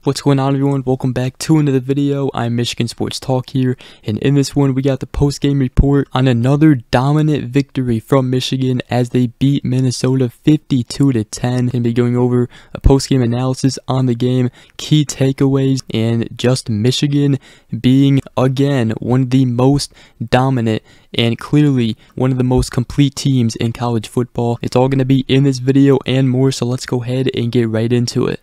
What's going on, everyone? Welcome back to another video. I'm Michigan Sports Talk here, and in this one we got the post-game report on another dominant victory from Michigan as they beat Minnesota 52-10. And be going over a post-game analysis on the game, key takeaways, and just Michigan being again one of the most dominant and clearly one of the most complete teams in college football. It's all going to be in this video and more, so let's go ahead and get right into it.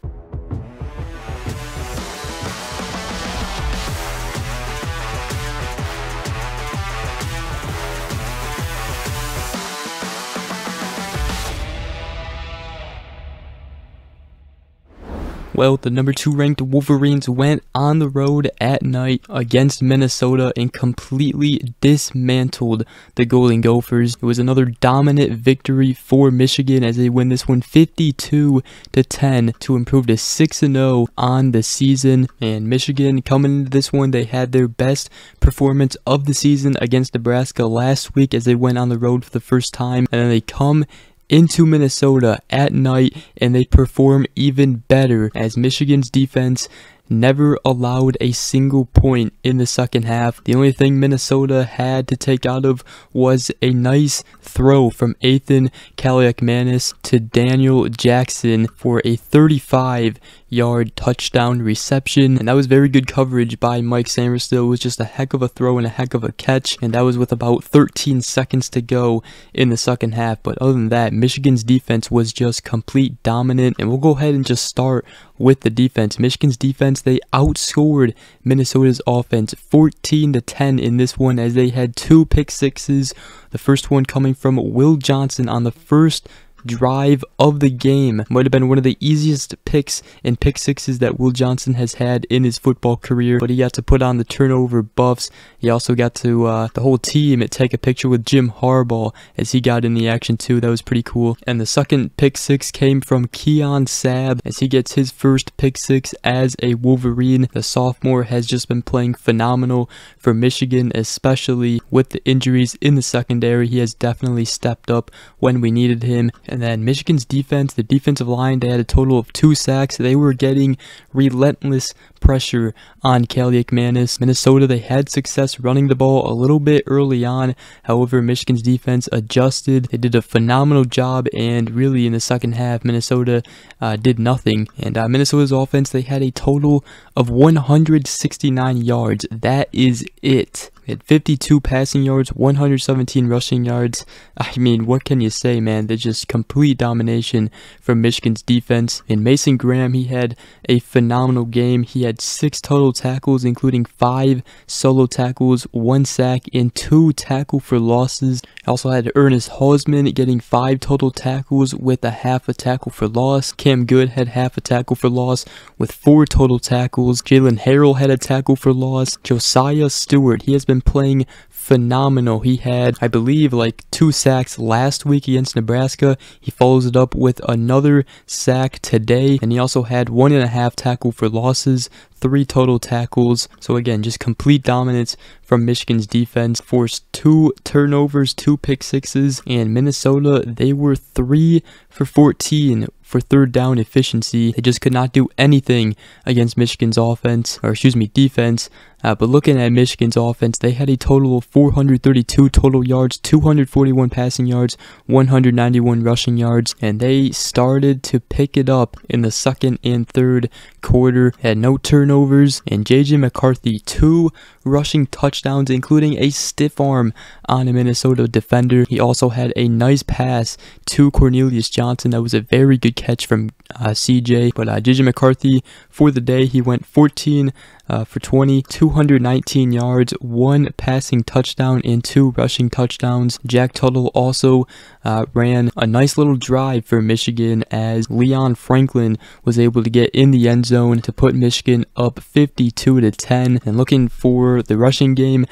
Well, the number 2 ranked Wolverines went on the road at night against Minnesota and completely dismantled the Golden Gophers. It was another dominant victory for Michigan as they win this one 52-10 to improve to 6-0 on the season. And Michigan, coming into this one, they had their best performance of the season against Nebraska last week as they went on the road for the first time, and then they come into Minnesota at night and they perform even better as Michigan's defense never allowed a single point in the second half. The only thing Minnesota had to take out of was a nice throw from Ethan Kaliakmanis to Daniel Jackson for a 35-yard touchdown reception, and that was very good coverage by Mike Samerstill. It was just a heck of a throw and a heck of a catch, and that was with about 13 seconds to go in the second half. But other than that, Michigan's defense was just complete dominant, and we'll go ahead and just start with the defense. Michigan's defense, they outscored Minnesota's offense 14-10 in this one as they had 2 pick sixes. The first one coming from Will Johnson on the first drive of the game. Might have been one of the easiest picks and pick sixes that Will Johnson has had in his football career, but he got to put on the turnover buffs. He also got to the whole team take a picture with Jim Harbaugh as he got in the action too. That was pretty cool. And the second pick six came from Keon Sabb as he gets his first pick six as a Wolverine. The sophomore has just been playing phenomenal for Michigan, especially with the injuries in the secondary. He has definitely stepped up when we needed him. And then Michigan's defense, the defensive line, they had a total of 2 sacks. They were getting relentless pressure on Kaliakmanis. Minnesota, they had success running the ball a little bit early on. However, Michigan's defense adjusted. They did a phenomenal job, and really in the second half, Minnesota did nothing. And Minnesota's offense, they had a total of 169 yards. That is it. They had 52 passing yards, 117 rushing yards. I mean, what can you say, man? They're just complete domination from Michigan's defense. And Mason Graham, he had a phenomenal game. He had 6 total tackles, including 5 solo tackles, 1 sack, and 2 tackle for losses. Also had Ernest Hausman getting 5 total tackles with a half a tackle for loss. Cam Good had half a tackle for loss with 4 total tackles. Jalen Harrell had a tackle for loss. Josiah Stewart, he has been playing phenomenal. He had, I believe, like 2 sacks last week against Nebraska. He follows it up with another sack today, and he also had 1.5 tackle for losses, 3 total tackles. So again, just complete dominance from Michigan's defense. Forced 2 turnovers, 2 pick sixes, and Minnesota, they were 3 for 14 for third down efficiency. They just could not do anything against Michigan's offense, or excuse me, defense. But looking at Michigan's offense, they had a total of 432 total yards, 241 passing yards, 191 rushing yards, and they started to pick it up in the second and third quarter. Had no turnovers, and J.J. McCarthy, 2 rushing touchdowns, including a stiff arm on a Minnesota defender. He also had a nice pass to Cornelius Johnson. That was a very good catch from CJ. But J.J. McCarthy, for the day, he went 14 for 20, 219 yards, 1 passing touchdown, and 2 rushing touchdowns. Jack Tuttle also ran a nice little drive for Michigan as Leon Franklin was able to get in the end zone to put Michigan up 52-10. And looking for the rushing game,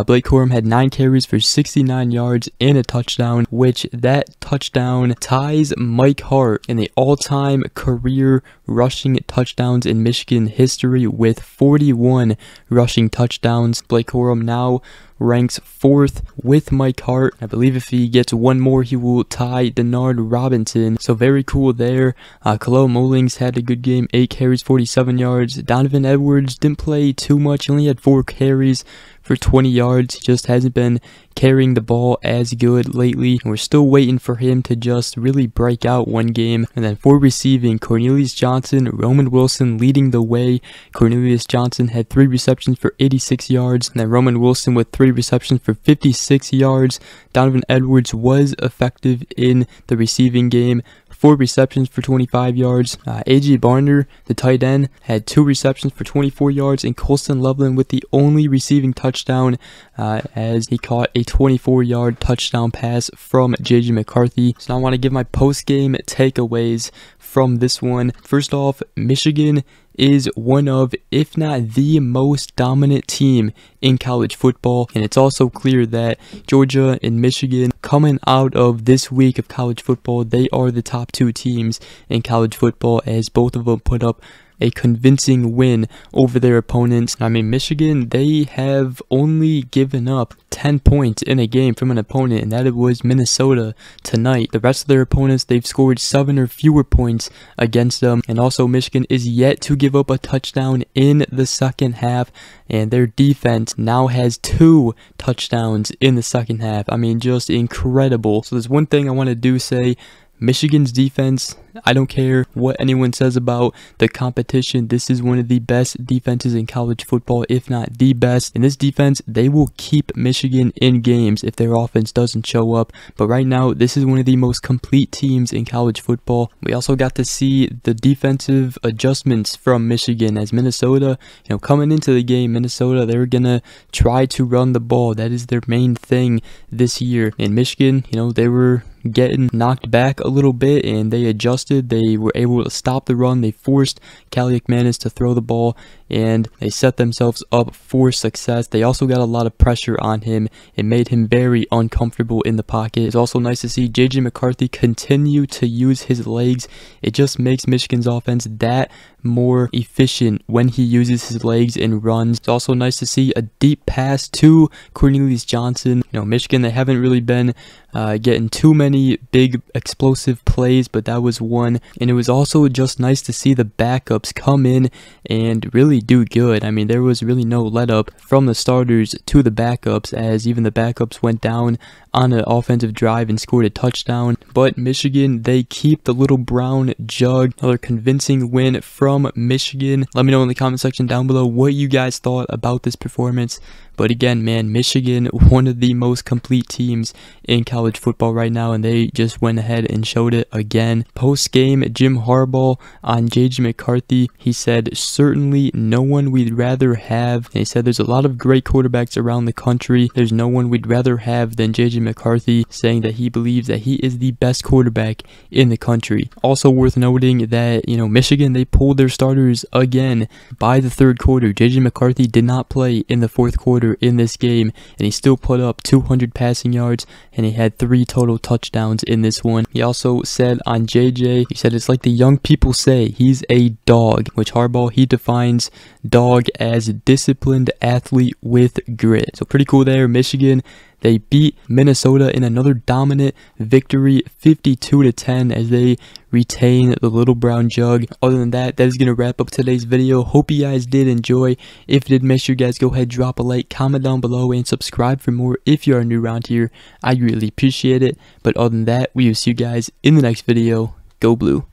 Blake Corum had 9 carries for 69 yards and a touchdown, which that touchdown ties Mike Hart in the all-time career rushing touchdowns in Michigan history with 41 rushing touchdowns. Blake Corum now ranks 4th with Mike Hart. I believe if he gets one more, he will tie Denard Robinson. So very cool there. Khalil Mullings had a good game, 8 carries, 47 yards. Donovan Edwards didn't play too much. He only had 4 carries for 20 yards. He just hasn't been carrying the ball as good lately. We're still waiting for him to just really break out one game. And then for receiving, Cornelius Johnson, Roman Wilson leading the way. Cornelius Johnson had 3 receptions for 86 yards. And then Roman Wilson with 3 receptions for 56 yards. Donovan Edwards was effective in the receiving game. 4 receptions for 25 yards. A.J. Barner, the tight end, had 2 receptions for 24 yards, and Colston Loveland with the only receiving touchdown as he caught a 24-yard touchdown pass from J.J. McCarthy. So now I want to give my post-game takeaways from this one. First off, Michigan is one of, if not the most dominant team in college football, and it's also clear that Georgia and Michigan, coming out of this week of college football, they are the top 2 teams in college football, as both of them put up a convincing win over their opponents. I mean, Michigan, they have only given up 10 points in a game from an opponent, and that it was Minnesota tonight. The rest of their opponents, they've scored 7 or fewer points against them, and also Michigan is yet to give up a touchdown in the second half, and their defense now has 2 touchdowns in the second half. I mean, just incredible. So there's one thing I want to do say. Michigan's defense, I don't care what anyone says about the competition, this is one of the best defenses in college football, if not the best. In this defense, they will keep Michigan in games if their offense doesn't show up. But right now, this is one of the most complete teams in college football. We also got to see the defensive adjustments from Michigan, as Minnesota, coming into the game, Minnesota, they're going to try to run the ball. That is their main thing this year. In Michigan, they were getting knocked back a little bit, and they adjusted. They were able to stop the run. They forced Cali McManus to throw the ball, and they set themselves up for success. They also got a lot of pressure on him. It made him very uncomfortable in the pocket. It's also nice to see J.J. McCarthy continue to use his legs. It just makes Michigan's offense that more efficient when he uses his legs and runs. It's also nice to see a deep pass to Cornelius Johnson. Michigan, they haven't really been getting too many big explosive plays, but that was one. And it was also just nice to see the backups come in and really do good. I mean, there was really no let up from the starters to the backups, as even the backups went down on an offensive drive and scored a touchdown. But Michigan, they keep the little brown jug. Another convincing win from Michigan. Let me know in the comment section down below what you guys thought about this performance. But again, man, Michigan, one of the most complete teams in college football right now, and they just went ahead and showed it again. Post-game, Jim Harbaugh on J.J. McCarthy, he said, certainly no one we'd rather have. And he said there's a lot of great quarterbacks around the country. There's no one we'd rather have than J.J. McCarthy, saying that he believes that he is the best quarterback in the country. Also worth noting that, Michigan, they pulled their starters again by the 3rd quarter. J.J. McCarthy did not play in the 4th quarter in this game, and he still put up 200 passing yards, and he had 3 total touchdowns in this one. He also said on JJ, he said it's like the young people say, he's a dog, which Harbaugh, he defines dog as a disciplined athlete with grit. So pretty cool there. Michigan, they beat Minnesota in another dominant victory, 52-10, as they retain the little brown jug. Other than that, that is going to wrap up today's video. Hope you guys did enjoy. If you did, make sure you guys go ahead, drop a like, comment down below, and subscribe for more if you are new around here. I really appreciate it. But other than that, we will see you guys in the next video. Go Blue.